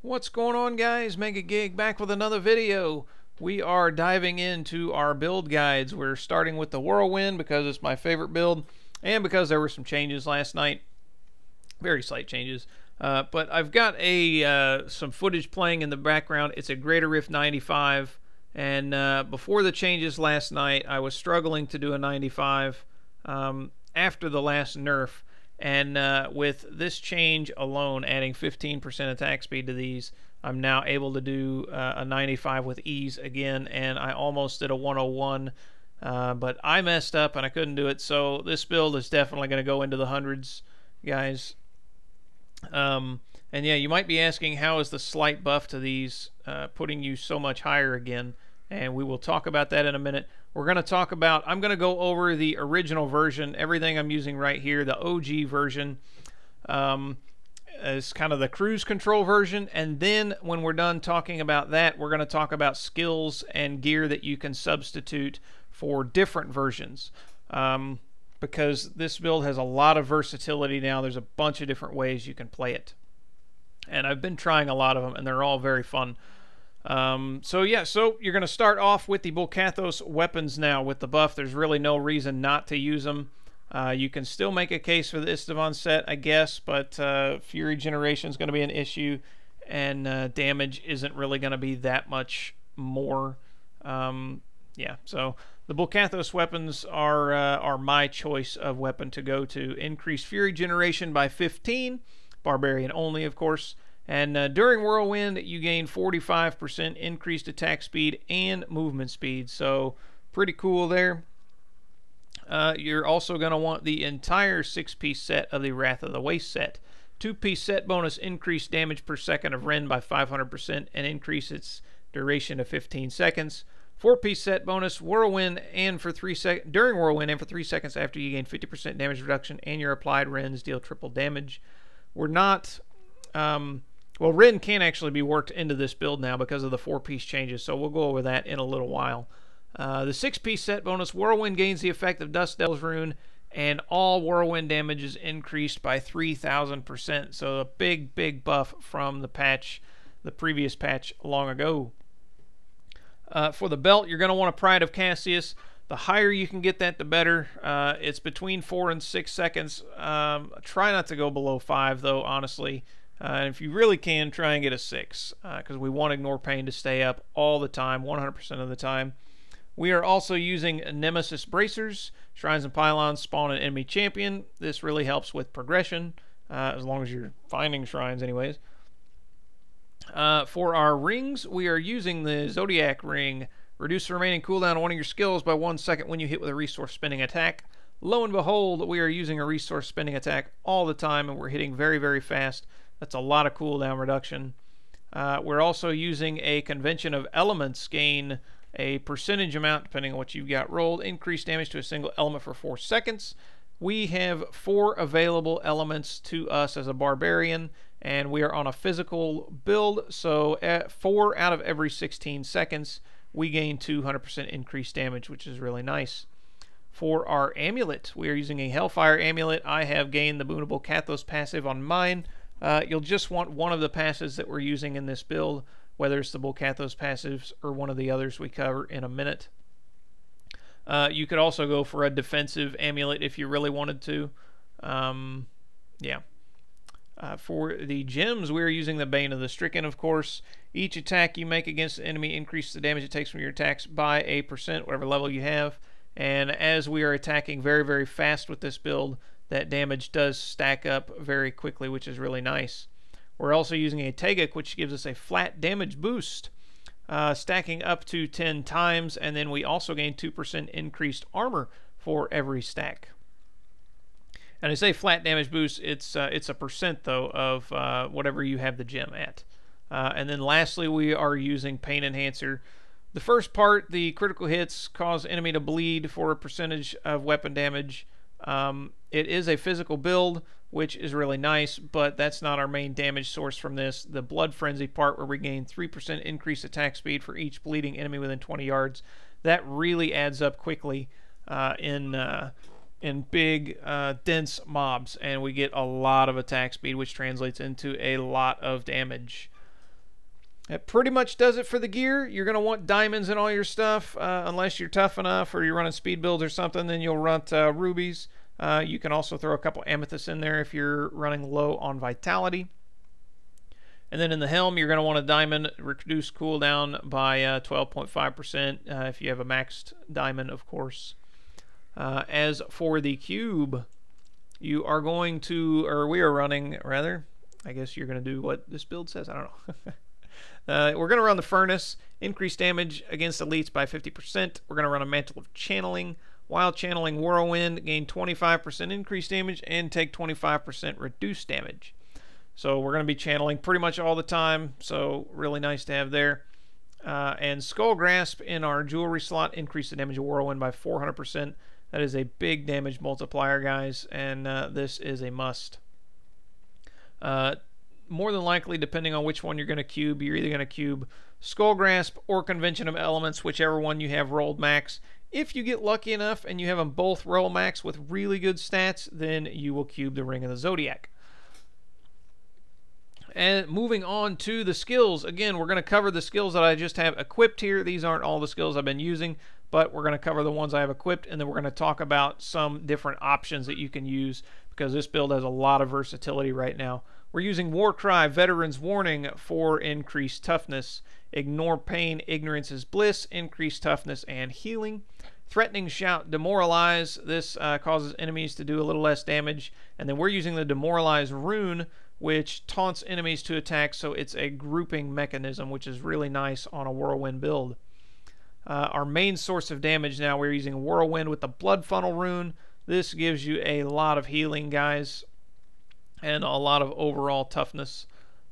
What's going on, guys? Mega Gig back with another video. We are diving into our build guides. We're starting with the Whirlwind because it's my favorite build and because there were some changes last night. Very slight changes. But I've got some footage playing in the background. It's a Greater Rift 95. And before the changes last night, I was struggling to do a 95 after the last nerf. And with this change alone, adding 15% attack speed to these, I'm now able to do a 95 with ease again, and I almost did a 101, but I messed up and I couldn't do it, so this build is definitely going to go into the hundreds, guys. And yeah, you might be asking, how is the slight buff to these putting you so much higher again? And we will talk about that in a minute. We're going to talk about, I'm going to go over the original version, everything I'm using right here, the OG version, is kind of the cruise control version. And then when we're done talking about that, we're going to talk about skills and gear that you can substitute for different versions. Because this build has a lot of versatility now. There's a bunch of different ways you can play it. And I've been trying a lot of them, and they're all very fun. So yeah, so you're going to start off with the Bolcathos weapons now with the buff. There's really no reason not to use them. You can still make a case for the Istvan set, I guess, but Fury Generation is going to be an issue, and damage isn't really going to be that much more. Yeah, so the Bolcathos weapons are my choice of weapon to go to. Increase Fury Generation by 15, Barbarian only, of course. And during Whirlwind, you gain 45% increased attack speed and movement speed. So, pretty cool there. You're also going to want the entire 6-piece set of the Wrath of the Waste set. 2-piece set bonus, increased damage per second of Rend by 500% and increase its duration to 15 seconds. 4-piece set bonus, Whirlwind and for 3 seconds during Whirlwind and for 3 seconds after you gain 50% damage reduction and your applied Rends deal triple damage. We're not... well, Rend can actually be worked into this build now because of the 4-piece changes, so we'll go over that in a little while. The 6-piece set bonus, Whirlwind gains the effect of Dust Del's Rune, and all Whirlwind damage is increased by 3,000%. So a big, big buff from the patch, the previous patch long ago. For the belt, you're going to want a Pride of Cassius. The higher you can get that, the better. It's between 4 and 6 seconds. Try not to go below 5, though, honestly. And if you really can, try and get a 6, because we want Ignore Pain to stay up all the time, 100% of the time. We are also using Nemesis Bracers. Shrines and Pylons spawn an enemy champion. This really helps with progression, as long as you're finding shrines anyways. For our rings, we are using the Zodiac Ring. Reduce the remaining cooldown on one of your skills by 1 second when you hit with a resource spending attack. Lo and behold, we are using a resource spending attack all the time, and we're hitting very, very fast. That's a lot of cooldown reduction. We're also using a Convention of Elements, gain a percentage amount, depending on what you've got rolled, increase damage to a single element for 4 seconds. We have 4 available elements to us as a Barbarian, and we are on a physical build, so at 4 out of every 16 seconds, we gain 200% increased damage, which is really nice. For our amulet, we are using a Hellfire Amulet. I have gained the Boonable Kathos passive on mine. You'll just want one of the passives that we're using in this build, whether it's the Bolcathos passives or one of the others we cover in a minute. You could also go for a defensive amulet if you really wanted to. Yeah. For the gems, we're using the Bane of the Stricken, of course. Each attack you make against the enemy increases the damage it takes from your attacks by a %, whatever level you have. And as we are attacking very, very fast with this build, that damage does stack up very quickly, which is really nice. We're also using a Tegek, which gives us a flat damage boost, stacking up to 10 times, and then we also gain 2% increased armor for every stack. And I say flat damage boost, it's a % though of whatever you have the gem at. And then lastly, we are using Pain Enhancer. The first part, the critical hits cause enemy to bleed for a percentage of weapon damage. It is a physical build, which is really nice, but that's not our main damage source from this. The Blood Frenzy part, where we gain 3% increased attack speed for each bleeding enemy within 20 yards, that really adds up quickly in in big, dense mobs, and we get a lot of attack speed, which translates into a lot of damage. That pretty much does it for the gear. You're going to want diamonds in all your stuff, unless you're tough enough or you're running speed builds or something, then you'll run rubies. You can also throw a couple amethysts in there if you're running low on vitality. And then in the helm, you're going to want a diamond, reduce cooldown by 12.5% if you have a maxed diamond, of course. As for the cube, you are going to, or we are running, rather, I guess you're going to do what this build says, I don't know. We're going to run the furnace, increase damage against elites by 50%. We're going to run a mantle of channeling. While channeling whirlwind, gain 25% increased damage and take 25% reduced damage. So we're going to be channeling pretty much all the time, so really nice to have there. And skull grasp in our jewelry slot, increase the damage of whirlwind by 400%. That is a big damage multiplier, guys, and this is a must. More than likely, depending on which one you're going to cube, you're either going to cube Skull Grasp or Convention of Elements, whichever one you have rolled max. If you get lucky enough and you have them both roll max with really good stats, then you will cube the Ring of the Zodiac. And moving on to the skills, again, we're going to cover the skills that I just have equipped here. These aren't all the skills I've been using, but we're going to cover the ones I have equipped, and then we're going to talk about some different options that you can use, because this build has a lot of versatility right now. We're using Warcry, Veteran's Warning for increased toughness. Ignore Pain, Ignorance is Bliss, increased toughness and healing. Threatening Shout, Demoralize. This causes enemies to do a little less damage. And then we're using the Demoralize rune, which taunts enemies to attack, so it's a grouping mechanism, which is really nice on a Whirlwind build. Our main source of damage now, we're using Whirlwind with the Blood Funnel rune. This gives you a lot of healing, guys, and a lot of overall toughness.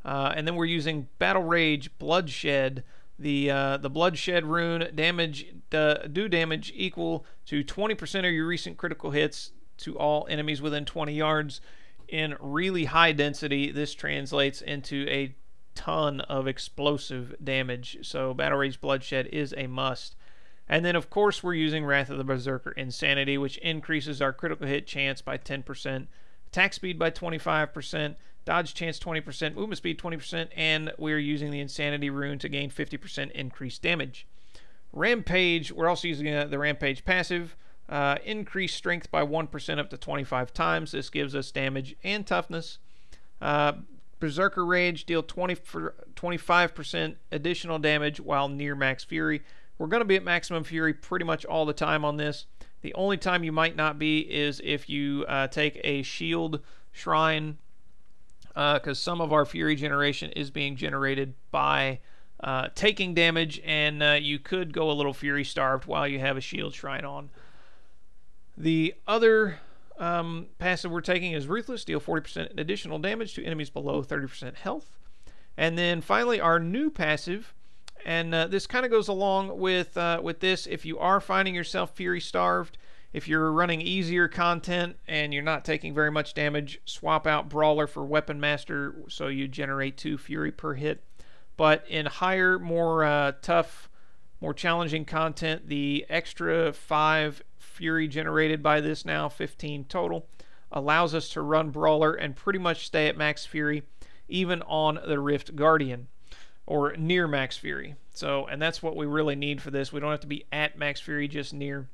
And then we're using Battle Rage Bloodshed. The Bloodshed rune do damage equal to 20% of your recent critical hits to all enemies within 20 yards. In really high density, this translates into a ton of explosive damage. So Battle Rage Bloodshed is a must. And then, of course, we're using Wrath of the Berserker Insanity, which increases our critical hit chance by 10%, attack speed by 25%, dodge chance 20%, movement speed 20%, and we're using the Insanity rune to gain 50% increased damage. Rampage, we're also using the Rampage passive. Increase strength by 1% up to 25 times. This gives us damage and toughness. Berserker Rage, deal 25% additional damage while near max fury. We're going to be at maximum fury pretty much all the time on this. The only time you might not be is if you take a shield shrine, because some of our fury generation is being generated by taking damage, and you could go a little fury starved while you have a shield shrine on. The other passive we're taking is Ruthless, deal 40% additional damage to enemies below 30% health. And then finally our new passive, and this kind of goes along with this. If you are finding yourself fury starved, if you're running easier content and you're not taking very much damage, swap out Brawler for Weapon Master so you generate 2 fury per hit. But in higher, more tough, more challenging content, the extra 5 fury generated by this, now 15 total, allows us to run Brawler and pretty much stay at max fury even on the Rift Guardian, or near max fury. So, and that's what we really need for this. We don't have to be at max fury, just near.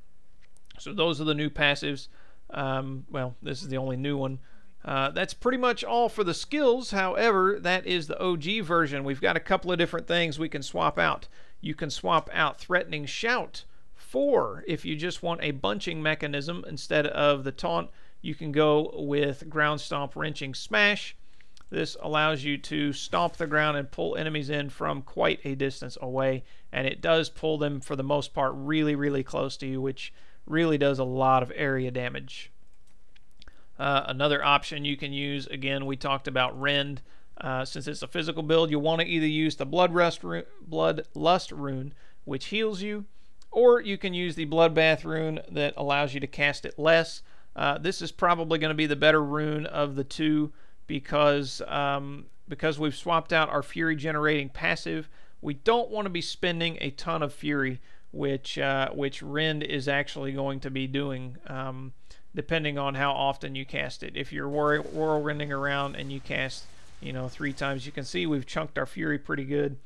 So those are the new passives. Well, this is the only new one. That's pretty much all for the skills. However, that is the OG version. We've got a couple of different things we can swap out. You can swap out Threatening Shout for, if you just want a bunching mechanism instead of the taunt, you can go with Ground Stomp Wrenching Smash. This allows you to stomp the ground and pull enemies in from quite a distance away, and it does pull them for the most part really, really close to you, which really does a lot of area damage. Another option you can use, again, we talked about Rend. Since it's a physical build, you want to either use the Bloodlust rune, which heals you, or you can use the Bloodbath rune that allows you to cast it less. This is probably going to be the better rune of the two, because we've swapped out our fury generating passive. We don't want to be spending a ton of fury, which Rend is actually going to be doing. depending on how often you cast it. If you're whirlwinding around and you cast, you know, 3 times, you can see we've chunked our Fury pretty good.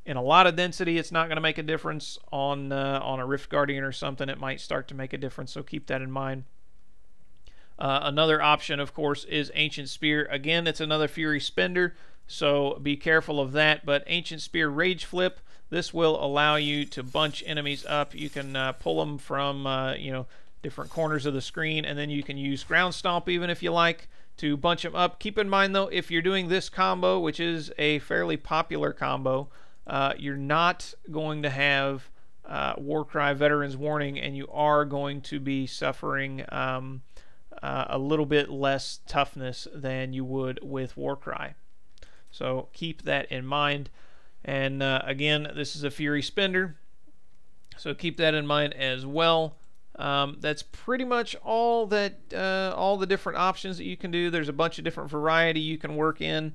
In a lot of density, it's not going to make a difference. On a Rift Guardian or something, it might start to make a difference, so keep that in mind. Another option, of course, is Ancient Spear. Again, it's another Fury spender, so be careful of that. But Ancient Spear Rage Flip, this will allow you to bunch enemies up. You can pull them from you know, different corners of the screen, and then you can use Ground Stomp even if you like to bunch them up. Keep in mind, though, if you're doing this combo, which is a fairly popular combo, you're not going to have Warcry Veterans Warning, and you are going to be suffering a little bit less toughness than you would with Warcry. So keep that in mind. And again, this is a Fury spender, so keep that in mind as well. That's pretty much all the different options that you can do. There's a bunch of different variety you can work in.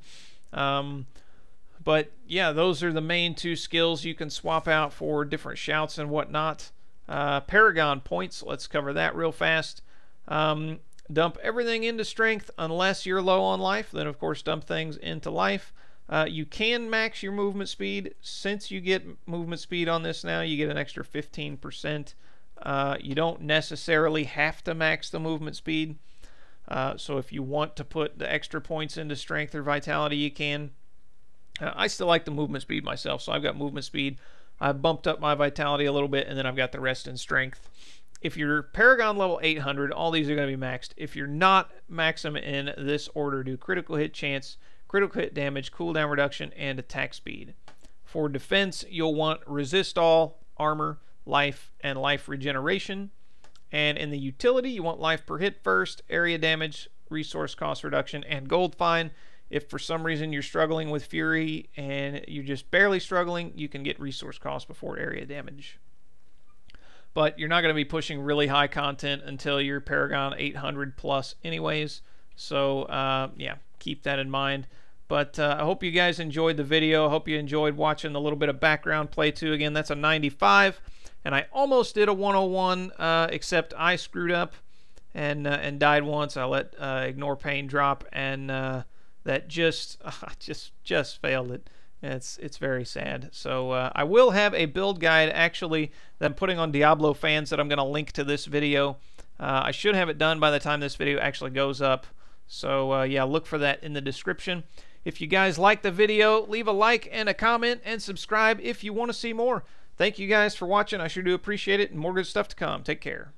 But yeah, those are the main 2 skills you can swap out for different shouts and whatnot. Paragon Points, let's cover that real fast. Dump everything into strength unless you're low on life. Then, of course, dump things into life. You can max your movement speed. Since you get movement speed on this now, you get an extra 15%. You don't necessarily have to max the movement speed. So if you want to put the extra points into strength or vitality, you can. I still like the movement speed myself, so I've got movement speed. I've bumped up my vitality a little bit, and then I've got the rest in strength. If you're Paragon level 800, all these are going to be maxed. If you're not, max them in this order. Do critical hit chance, critical hit damage, cooldown reduction, and attack speed. For defense, you'll want resist all, armor, life, and life regeneration. And in the utility, you want life per hit first, area damage, resource cost reduction, and gold fine. If for some reason you're struggling with Fury and you're just barely struggling, you can get resource cost before area damage. But you're not going to be pushing really high content until you're Paragon 800 plus anyways. So yeah, keep that in mind. But I hope you guys enjoyed the video. I hope you enjoyed watching a little bit of background play too. Again, that's a 95. And I almost did a 101, except I screwed up and died once. I let Ignore Pain drop, and that just failed it. It's very sad. So I will have a build guide actually that I'm putting on Diablo fans that I'm going to link to this video. I should have it done by the time this video actually goes up. So yeah, look for that in the description. If you guys like the video, leave a like and a comment, and subscribe if you want to see more. Thank you guys for watching. I sure do appreciate it, and more good stuff to come. Take care.